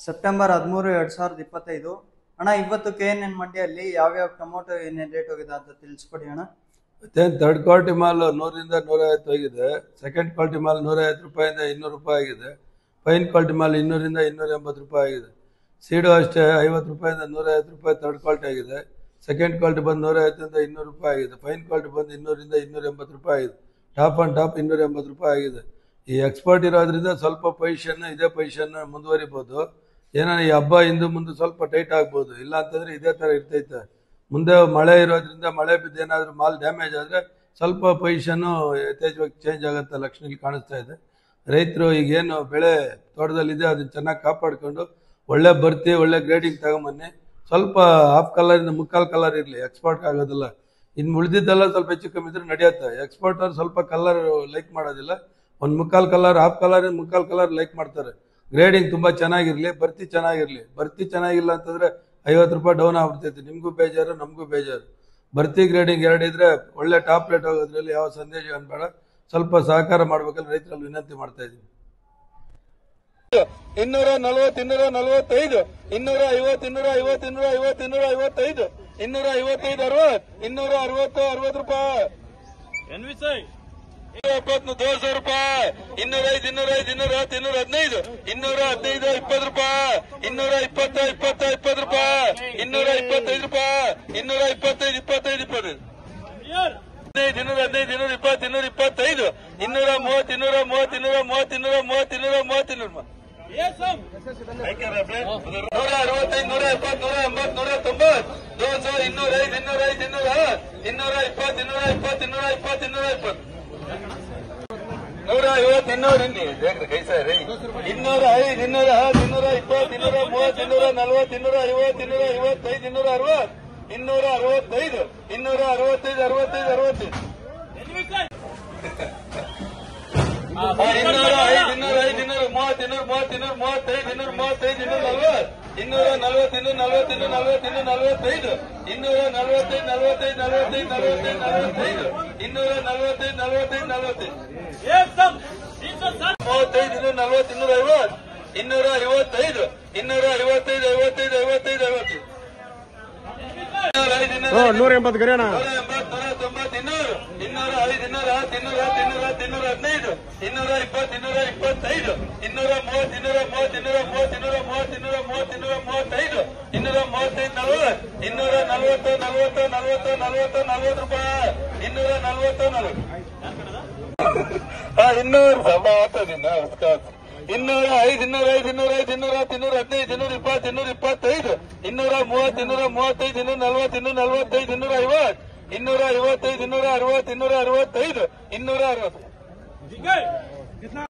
September 13, 2025 ಅಣ್ಣ. ಇವತ್ತು KNN ಮಂಡಿಯಲ್ಲಿ ಯಾವ್ಯಾವ ಟೊಮೊಟೊ ಏನೇನು ರೇಟ್ ಹೋಗಿದೆ ಅಂತ ತಿಳಿಸ್ಕೊಡಿ ಅಣ್ಣ. ಥರ್ಡ್ ಕ್ವಾಲಿಟಿ ಮಾಲ್ 100ರಿಂದ 150 ಹೋಗಿದೆ. ಸೆಕೆಂಡ್ ಕ್ವಾಲಿಟಿ ಮಾಲ್ 150 ರೂಪಾಯಿಂದ 200 ರೂಪಾಯಿ ಆಗಿದೆ. ಫೈನ್ ಕ್ವಾಲಿಟಿ ಮಾಲ್ 200ರಿಂದ 280 ರೂಪಾಯಿ ಆಗಿದೆ. ಸೀಡು ಅಷ್ಟೇ 50 ರೂಪಾಯಿಂದ 150 ರೂಪಾಯಿ ಥರ್ಡ್ ಕ್ವಾಲಿಟಿ ಆಗಿದೆ. ಸೆಕೆಂಡ್ ಕ್ವಾಲಿಟಿ ಬಂದು 150ರಿಂದ 200 ರೂಪಾಯಿ ಆಗಿದೆ. ಫೈನ್ ಕ್ವಾಲಿಟಿ ಬಂದು 200ರಿಂದ 280 ರೂಪಾಯಿ ಆಗಿದೆ. ಟಾಪ್ ಆನ್ ಟಾಪ್ 280 ರೂಪಾಯಿ ಆಗಿದೆ. ಈ ಎಕ್ಸ್ಪೋರ್ಟ್ ಇರೋದ್ರಿಂದ ಸ್ವಲ್ಪ ಪೊಸಿಷನ್ ಇದೇ ಪೊಸಿಷನ್ ಮುಂದುವರಿಬೋದು. ಏನೋ ಈ ಹಬ್ಬ ಹಿಂದೆ ಮುಂದೆ ಸ್ವಲ್ಪ ಟೈಟ್ ಆಗ್ಬೋದು, ಇಲ್ಲ ಅಂತಂದ್ರೆ ಇದೇ ತರ ಇರ್ತೈತೆ. ಮುಂದೆ ಮಳೆ ಇರೋದ್ರಿಂದ ಮಳೆ ಬಿದ್ದು ಏನಾದ್ರು ಮಾಲ್ ಡ್ಯಾಮೇಜ್ ಆದ್ರೆ ಸ್ವಲ್ಪ ಪೊಸಿಷನ್ನು ಯಥೇಚ್ಛವಾಗಿ ಚೇಂಜ್ ಆಗತ್ತೆ ಲಕ್ಷಣ ಕಾಣಿಸ್ತಾ ಇದೆ. ರೈತರು ಈಗೇನು ಬೆಳೆ ತೋಟದಲ್ಲಿದೆ ಅದನ್ನ ಚೆನ್ನಾಗಿ ಕಾಪಾಡ್ಕೊಂಡು ಒಳ್ಳೆ ಬರ್ತಿ ಒಳ್ಳೆ ಗ್ರೇಡಿಂಗ್ ತಗೊಂಬನ್ನಿ. ಸ್ವಲ್ಪ ಹಾಫ್ ಕಲರ್ ಮುಕ್ಕಾಲ್ ಕಲರ್ ಇರಲಿ, ಎಕ್ಸ್ಪೋರ್ಟ್ ಆಗೋದಿಲ್ಲ. ಇನ್ನು ಉಳಿದಿದ್ದೆಲ್ಲ ಸ್ವಲ್ಪ ಹೆಚ್ಚು ಕಮ್ಮಿ ಇದ್ರೆ ನಡೆಯುತ್ತೆ. ಎಕ್ಸ್ಪೋರ್ಟರ್ ಸ್ವಲ್ಪ ಕಲರ್ ಲೈಕ್ ಮಾಡೋದಿಲ್ಲ. ಒಂದು ಮುಕ್ಕಾಲ್ ಕಲರ್ ಹಾಫ್ ಕಲರ್ ಮುಕ್ಕಾಲ್ ಕಲರ್ ಲೈಕ್ ಮಾಡ್ತಾರೆ. ಗ್ರೇಡಿಂಗ್ ತುಂಬಾ ಚೆನ್ನಾಗಿರ್ಲಿ, ಬರ್ತಿ ಚೆನ್ನಾಗಿರ್ಲಿ. ಬರ್ತಿ ಚೆನ್ನಾಗಿಲ್ಲ ಅಂತಂದ್ರೆ 50 ರೂಪಾಯಿ ಡೌನ್ ಆಗ್ಬಿಡ್ತೈತಿ. ನಿಮ್ಗೂ ಬೇಜಾರು ನಮಗೂ ಬೇಜಾರು. ಬರ್ತಿ ಗ್ರೇಡಿಂಗ್ ಎರಡಿದ್ರೆ ಒಳ್ಳೆ ಟಾಪ್ ರೇಟ್ ಹೋಗೋದ್ರಲ್ಲಿ ಯಾವ ಸಂದೇಶ ಅನ್ಬೇಡ. ಸ್ವಲ್ಪ ಸಹಕಾರ ಮಾಡ್ಬೇಕಲ್ಲ ರೈತರಲ್ಲಿ ವಿನಂತಿ ಮಾಡ್ತಾ ಇದ್ದೀನಿ. 240, 245, 250, 250, 250, 255, 255, 60, 260 ರೂಪಾಯಿ. 200 ರೂಪಾಯಿ. 205, 210, 215, 215, 20 ರೂಪಾಯಿ. 220, 20, 20 ರೂಪಾಯಿ. 225 ರೂಪಾಯಿ. 225, 25, 25. 215, 220, 225, 230, 230, 230, 230, 230, 230. 165, 170, 180, 190, 200, 205, 205, 220, 220, 220, 220, 150, 200 ಕೈ ಸರಿ. 205, 210, 220, 230, 240, 250, 255, 260, 265, 265, 65, 65. 205, 205, 230, 235, 235, 240, 240, 240, 240, 245, 245, 45, 45, 45, 245, 45, 45. 35, 240, 250, 255, 255, 55, 55, 55. 180 ಗರಿಯಣ್ಣ. 180, 290, 205, 210, 210, 215, 220, 225, 230, 230, 230, 230, 230, 235, 235, 40, 240, 40, 40, 40, 40 ರೂಪಾಯಿ. 240, 40. 200 ಸಭಾ ಆಗ್ತದಿನ್ನ 205, 205, 205, 210, 215, 220, 225, 230, 235, 240, 245, 250, 255, 260, 265, 260.